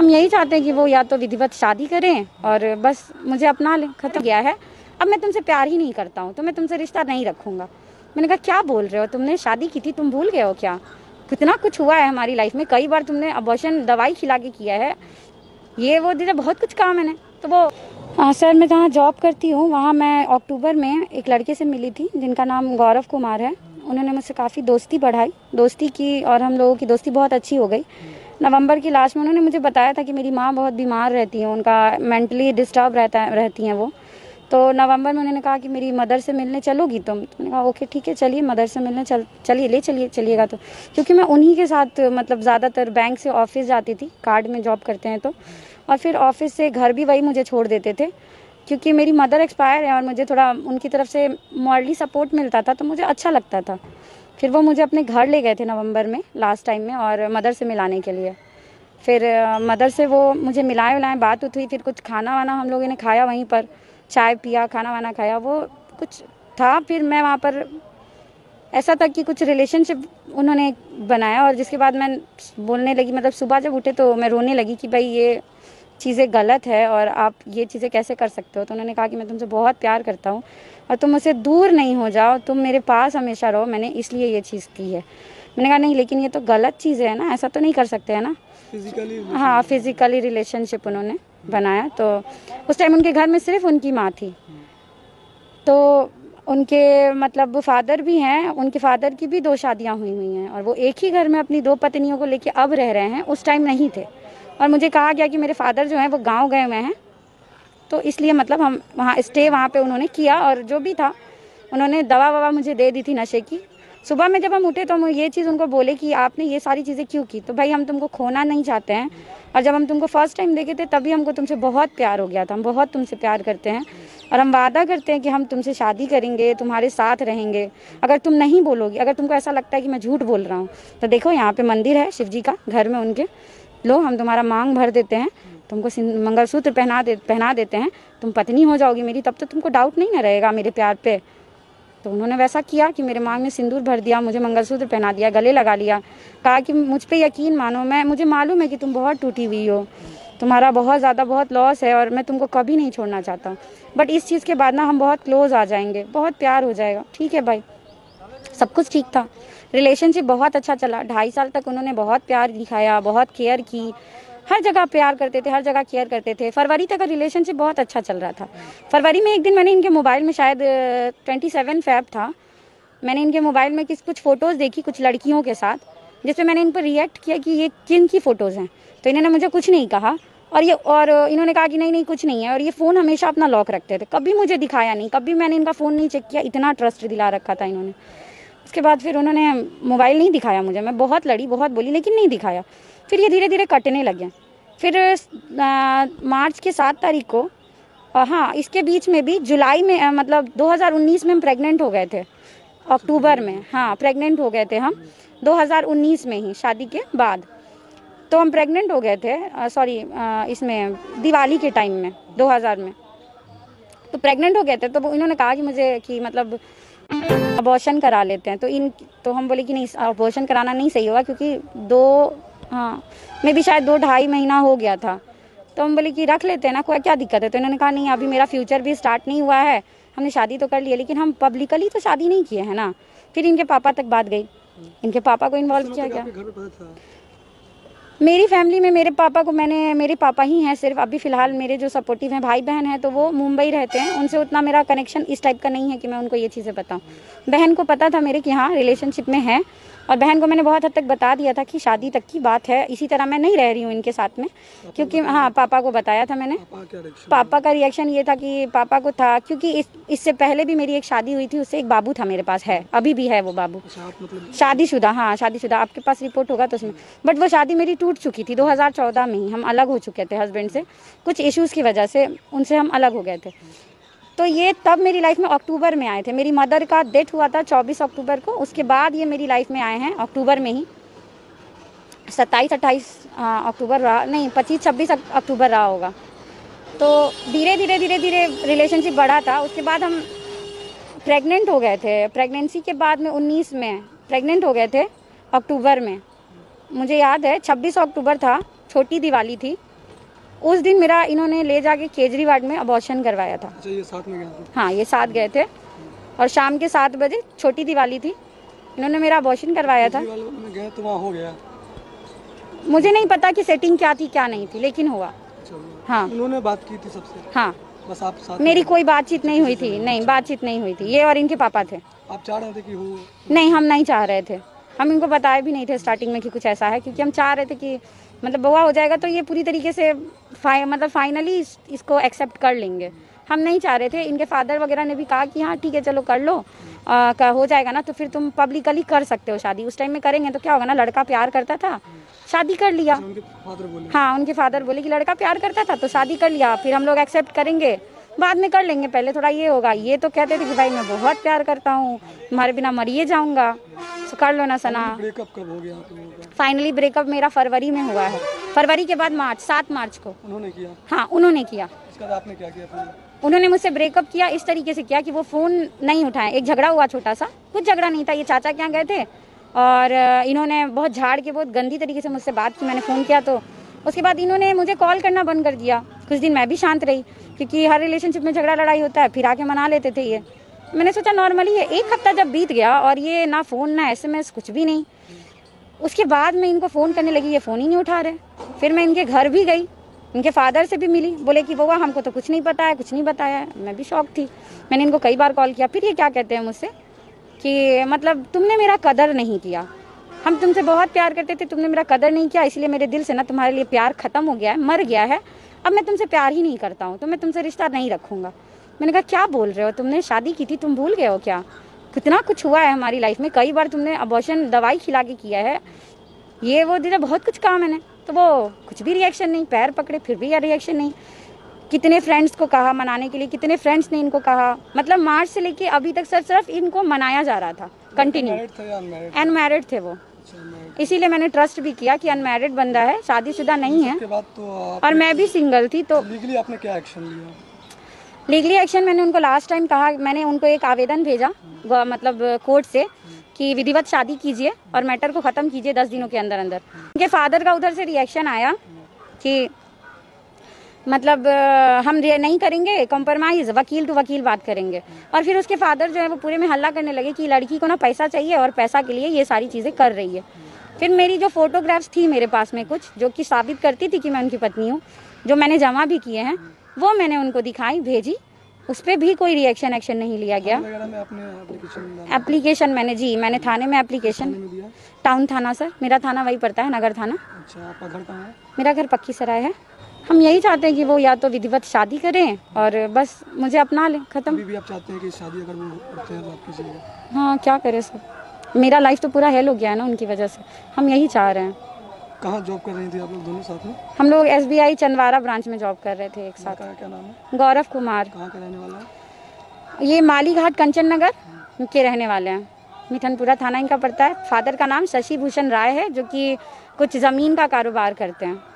हम यही चाहते हैं कि वो या तो विधिवत शादी करें और बस मुझे अपना लें, खत्म गया है। अब मैं तुमसे प्यार ही नहीं करता हूँ तो मैं तुमसे रिश्ता नहीं रखूँगा। मैंने कहा क्या बोल रहे हो, तुमने शादी की थी, तुम भूल गए हो क्या? कितना कुछ हुआ है हमारी लाइफ में, कई बार तुमने अबॉर्शन दवाई खिला के किया है, ये वो दीदी बहुत कुछ काम है ना। तो वो सर मैं जहाँ जॉब करती हूँ वहाँ मैं अक्टूबर में एक लड़के से मिली थी जिनका नाम गौरव कुमार है। उन्होंने मुझसे काफ़ी दोस्ती बढ़ाई, दोस्ती की और हम लोगों की दोस्ती बहुत अच्छी हो गई। नवंबर की लास्ट में उन्होंने मुझे बताया था कि मेरी माँ बहुत बीमार रहती है, उनका मेंटली डिस्टर्ब रहती हैं वो। तो नवंबर में उन्होंने कहा कि मेरी मदर से मिलने चलोगी तुम? तो मैंने कहा ओके ठीक है चलिए, मदर से मिलने चलिएगा। तो क्योंकि मैं उन्हीं के साथ मतलब ज़्यादातर बैंक से ऑफिस जाती थी, कार्ड में जॉब करते हैं तो, और फिर ऑफिस से घर भी वही मुझे छोड़ देते थे क्योंकि मेरी मदर एक्सपायर है और मुझे थोड़ा उनकी तरफ से मॉरली सपोर्ट मिलता था तो मुझे अच्छा लगता था। फिर वो मुझे अपने घर ले गए थे नवंबर में लास्ट टाइम में और मदर से मिलाने के लिए। फिर मदर से वो मुझे मिलाए बात हुई, फिर कुछ खाना वाना हम लोगों ने खाया वहीं पर, चाय पिया, खाना वाना खाया, वो कुछ था। फिर मैं वहाँ पर ऐसा था कि कुछ रिलेशनशिप उन्होंने बनाया और जिसके बाद मैं बोलने लगी, मतलब सुबह जब उठे तो मैं रोने लगी कि भाई ये चीज़ें गलत है और आप ये चीज़ें कैसे कर सकते हो। तो उन्होंने कहा कि मैं तुमसे बहुत प्यार करता हूँ और तुम मुझसे दूर नहीं हो जाओ, तुम मेरे पास हमेशा रहो, मैंने इसलिए ये चीज़ की है। मैंने कहा नहीं लेकिन ये तो गलत चीज़ है ना, ऐसा तो नहीं कर सकते है ना। हाँ फिजिकली रिलेशनशिप उन्होंने बनाया। तो उस टाइम उनके घर में सिर्फ उनकी माँ थी, तो उनके मतलब फादर भी हैं, उनके फादर की भी 2 शादियां हुई हैं और वो एक ही घर में अपनी 2 पत्नियों को लेके अब रह रहे हैं, उस टाइम नहीं थे। और मुझे कहा गया कि मेरे फादर जो हैं वो गांव गए हुए हैं, तो इसलिए मतलब हम वहाँ स्टे वहाँ पे उन्होंने किया और जो भी था उन्होंने दवा ववा मुझे दे दी थी नशे की। सुबह में जब हम उठे तो हम ये चीज़ उनको बोले कि आपने ये सारी चीज़ें क्यों की? तो भाई हम तुमको खोना नहीं चाहते हैं और जब हम तुमको फर्स्ट टाइम देखे थे तभी हमको तुमसे बहुत प्यार हो गया था, हम बहुत तुमसे प्यार करते हैं और हम वादा करते हैं कि हम तुमसे शादी करेंगे, तुम्हारे साथ रहेंगे। अगर तुम नहीं बोलोगी, अगर तुमको ऐसा लगता है कि मैं झूठ बोल रहा हूँ तो देखो यहाँ पे मंदिर है शिव जी का घर में उनके, लो हम तुम्हारा मांग भर देते हैं, तुमको मंगलसूत्र पहना देते हैं, तुम पत्नी हो जाओगी मेरी, तब तो तुमको डाउट नहीं ना रहेगा मेरे प्यार पे। तो उन्होंने वैसा किया कि मेरे मांग में सिंदूर भर दिया, मुझे मंगलसूत्र पहना दिया, गले लगा लिया, कहा कि मुझ पे यकीन मानो, मुझे मालूम है कि तुम बहुत टूटी हुई हो, तुम्हारा बहुत ज़्यादा बहुत लॉस है और मैं तुमको कभी नहीं छोड़ना चाहता, बट इस चीज़ के बाद ना हम बहुत क्लोज आ जाएंगे, बहुत प्यार हो जाएगा। ठीक है भाई, सब कुछ ठीक था, रिलेशनशिप बहुत अच्छा चला, 2.5 साल तक उन्होंने बहुत प्यार दिखाया, बहुत केयर की, हर जगह प्यार करते थे, हर जगह केयर करते थे। फरवरी तक का रिलेशनशिप बहुत अच्छा चल रहा था। फरवरी में एक दिन मैंने इनके मोबाइल में, शायद 27 फ़ेब था, मैंने इनके मोबाइल में कुछ फ़ोटोज़ देखी कुछ लड़कियों के साथ, जिसमें मैंने इन पर रिएक्ट किया कि ये किन की फ़ोटोज़ हैं। तो इन्होंने मुझे कुछ नहीं कहा और इन्होंने कहा कि नहीं कुछ नहीं है, और ये फ़ोन हमेशा अपना लॉक रखते थे, कभी मुझे दिखाया नहीं, कभी मैंने इनका फ़ोन नहीं चेक किया, इतना ट्रस्ट दिला रखा था इन्होंने। उसके बाद फिर उन्होंने मोबाइल नहीं दिखाया मुझे, मैं बहुत लड़ी, बहुत बोली, लेकिन नहीं दिखाया। फिर ये धीरे धीरे कटने लग गया। फिर मार्च के 7 तारीख को, हाँ इसके बीच में भी जुलाई में, मतलब 2019 में हम प्रेग्नेंट हो गए थे, अक्टूबर में, हाँ प्रेग्नेंट हो गए थे हम 2019 में ही, शादी के बाद। तो हम प्रेग्नेंट हो गए थे, सॉरी इसमें दिवाली के टाइम में 2000 में, तो प्रेग्नेंट हो गए थे। तो इन्होंने कहा कि मुझे कि मतलब अबॉर्शन करा लेते हैं, तो हम बोले कि नहीं अबॉर्शन कराना नहीं सही होगा क्योंकि मैं भी शायद 2-2.5 महीना हो गया था। तो हम बोले कि रख लेते हैं ना, कोई क्या दिक्कत है। तो इन्होंने कहा नहीं अभी मेरा फ्यूचर भी स्टार्ट नहीं हुआ है, हमने शादी तो कर लिया लेकिन हम पब्लिकली तो शादी नहीं किए हैं ना। फिर इनके पापा तक बात गई, इनके पापा को इन्वॉल्व किया गया। मेरी फैमिली में मेरे पापा ही हैं सिर्फ अभी फ़िलहाल, मेरे जो सपोर्टिव हैं भाई बहन हैं तो वो मुंबई रहते हैं, उनसे उतना मेरा कनेक्शन इस टाइप का नहीं है कि मैं उनको ये चीज़ें बताऊं। बहन को पता था मेरे कि हाँ रिलेशनशिप में है, और बहन को मैंने बहुत हद तक बता दिया था कि शादी तक की बात है, इसी तरह मैं नहीं रह रही हूँ इनके साथ में, क्योंकि हाँ पापा को बताया था मैंने। पापा का रिएक्शन ये था कि पापा को था क्योंकि इससे पहले भी मेरी एक शादी हुई थी, उससे एक बाबू था मेरे पास, है अभी भी है वो बाबू, शादीशुदा, हाँ शादीशुदा, आपके पास रिपोर्ट होगा तो उसमें। बट वो शादी मेरी टूट चुकी थी 2014 में ही, हम अलग हो चुके थे हस्बैंड से, कुछ इश्यूज़ की वजह से उनसे हम अलग हो गए थे। तो ये तब मेरी लाइफ में अक्टूबर में आए थे, मेरी मदर का डेथ हुआ था 24 अक्टूबर को, उसके बाद ये मेरी लाइफ में आए हैं अक्टूबर में ही, 27-28 अक्टूबर रहा, नहीं 25-26 अक्टूबर रहा होगा। तो धीरे धीरे रिलेशनशिप बढ़ा था। उसके बाद हम प्रेग्नेंट हो गए थे, प्रेगनेंसी के बाद में 19 में प्रेग्नेंट हो गए थे अक्टूबर में, मुझे याद है 26 अक्टूबर था, छोटी दिवाली थी, उस दिन मेरा इन्होंने ले जाके केजरीवाल में अबॉर्शन करवाया था। अच्छा, ये साथ में गए थे? हाँ, ये साथ गए थे और शाम के 7 बजे छोटी दिवाली थी, इन्होंने मेरा अबॉर्शन करवाया था। में गए तो वहाँ हो गया? मुझे नहीं पता कि सेटिंग क्या थी क्या नहीं थी, लेकिन हुआ। अच्छा, हाँ, उन्होंने बात की थी सबसे? हाँ, बस आप साथ? मेरी कोई बातचीत नहीं हुई थी, नहीं बातचीत नहीं हुई थी। ये और इनके पापा थे। आप चाह रहे थे कि हो? नहीं, हम नहीं चाह रहे थे, हम इनको बताए भी नहीं थे स्टार्टिंग में कि कुछ ऐसा है, क्योंकि हम चाह रहे थे कि मतलब बउआ हो जाएगा तो ये पूरी तरीके से मतलब फाइनली इसको एक्सेप्ट कर लेंगे। हम नहीं चाह रहे थे। इनके फादर वगैरह ने भी कहा कि हाँ ठीक है चलो कर लो, हो जाएगा ना तो फिर तुम पब्लिकली कर सकते हो शादी। उस टाइम में करेंगे तो क्या होगा ना, लड़का प्यार करता था, शादी कर लिया। उनके फादर बोले? हाँ, उनके फादर बोले कि लड़का प्यार करता था तो शादी कर लिया, फिर हम लोग एक्सेप्ट करेंगे, बाद में कर लेंगे, पहले थोड़ा ये होगा। ये तो कहते थे कि भाई मैं बहुत प्यार करता हूँ, तुम्हारे बिना मरिए जाऊंगा, तो कर लो ना सना। ब्रेकअप कब हो गया आप लोगों का? फाइनली ब्रेकअप मेरा फरवरी में हुआ है। फरवरी के बाद मार्च, 7 मार्च को उन्होंने किया? हाँ, उन्होंने किया। उसके बाद आपने क्या किया फिर? उन्होंने मुझसे ब्रेकअप किया इस तरीके से किया कि वो फ़ोन नहीं उठाए। एक झगड़ा हुआ छोटा सा, कुछ झगड़ा नहीं था, ये चाचा के यहाँ गए थे और इन्होंने बहुत झाड़ के बहुत गंदी तरीके से मुझसे बात की। मैंने फ़ोन किया तो उसके बाद इन्होंने मुझे कॉल करना बंद कर दिया। कुछ दिन मैं भी शांत रही, क्योंकि हर रिलेशनशिप में झगड़ा लड़ाई होता है, फिर आके मना लेते थे ये। मैंने सोचा नॉर्मली है। 1 हफ्ता जब बीत गया और ये ना फ़ोन ना SMS कुछ भी नहीं, उसके बाद मैं इनको फ़ोन करने लगी, ये फ़ोन ही नहीं उठा रहे। फिर मैं इनके घर भी गई, इनके फादर से भी मिली, बोले कि बउआ हमको तो कुछ नहीं पता है, कुछ नहीं बताया है। मैं भी शॉक थी। मैंने इनको कई बार कॉल किया। फिर ये क्या कहते हैं मुझसे कि मतलब तुमने मेरा कदर नहीं किया, हम तुमसे बहुत प्यार करते थे, तुमने मेरा कदर नहीं किया, इसलिए मेरे दिल से ना तुम्हारे लिए प्यार खत्म हो गया है, मर गया है, अब मैं तुमसे प्यार ही नहीं करता हूँ, तो मैं तुमसे रिश्ता नहीं रखूँगा। मैंने कहा क्या बोल रहे हो, तुमने शादी की थी, तुम भूल गए हो क्या? कितना कुछ हुआ है हमारी लाइफ में, कई बार तुमने अबॉर्शन दवाई खिला के किया है, ये वो दीदा बहुत कुछ कहा मैंने। तो वो कुछ भी रिएक्शन नहीं, पैर पकड़े फिर भी यार रिएक्शन नहीं। कितने फ्रेंड्स को कहा मनाने के लिए, कितने फ्रेंड्स ने इनको कहा, मतलब मार्च से लेके अभी तक सिर्फ इनको मनाया जा रहा था कंटिन्यू। अनमैरिड थे वो, इसीलिए मैंने ट्रस्ट भी किया कि अनमैरिड बंदा है, शादीशुदा नहीं है। और मैं भी सिंगल थी। तो लीगली आपने क्या एक्शन लिया? लीगली एक्शन मैंने उनको लास्ट टाइम कहा, मैंने उनको एक आवेदन भेजा मतलब कोर्ट से कि विधिवत शादी कीजिए और मैटर को ख़त्म कीजिए 10 दिनों के अंदर अंदर। उनके फादर का उधर से रिएक्शन आया कि मतलब हम नहीं करेंगे कॉम्प्रोमाइज़, वकील टू वकील बात करेंगे। और फिर उसके फादर जो है वो पूरे में हल्ला करने लगे कि लड़की को ना पैसा चाहिए और पैसा के लिए ये सारी चीज़ें कर रही है। फिर मेरी जो फोटोग्राफ्स थी मेरे पास में कुछ, जो कि साबित करती थी कि मैं उनकी पत्नी हूँ, जो मैंने जमा भी किए हैं, वो मैंने उनको दिखाई, भेजी। उस पर भी कोई रिएक्शन एक्शन नहीं लिया गया। एप्लीकेशन मैंने थाने में एप्लीकेशन, टाउन थाना सर, मेरा थाना वही पड़ता है, नगर थाना। अच्छा, आपका घर कहाँ है? मेरा घर पक्की सराय है। हम यही चाहते हैं कि वो या तो विधिवत शादी करें और बस मुझे अपना लें, खत्म। अभी भी आप चाहते हैं कि शादी अगर वो करते हैं तो आप कीजिएगा? हाँ, क्या करें सर, मेरा लाइफ तो पूरा हेल हो गया है ना उनकी वजह से। हम यही चाह रहे हैं। कहाँ जॉब कर रही थी आप लोग दोनों साथ में? हम लोग SBI चंदवारा ब्रांच में जॉब कर रहे थे एक साथ। क्या नाम है? गौरव कुमार। कहाँ का रहने वाला है? ये माली घाट कंचन नगर के रहने वाले हैं, मिठनपुरा थाना इनका पड़ता है। फादर का नाम शशि भूषण राय है, जो कि कुछ ज़मीन का कारोबार करते हैं।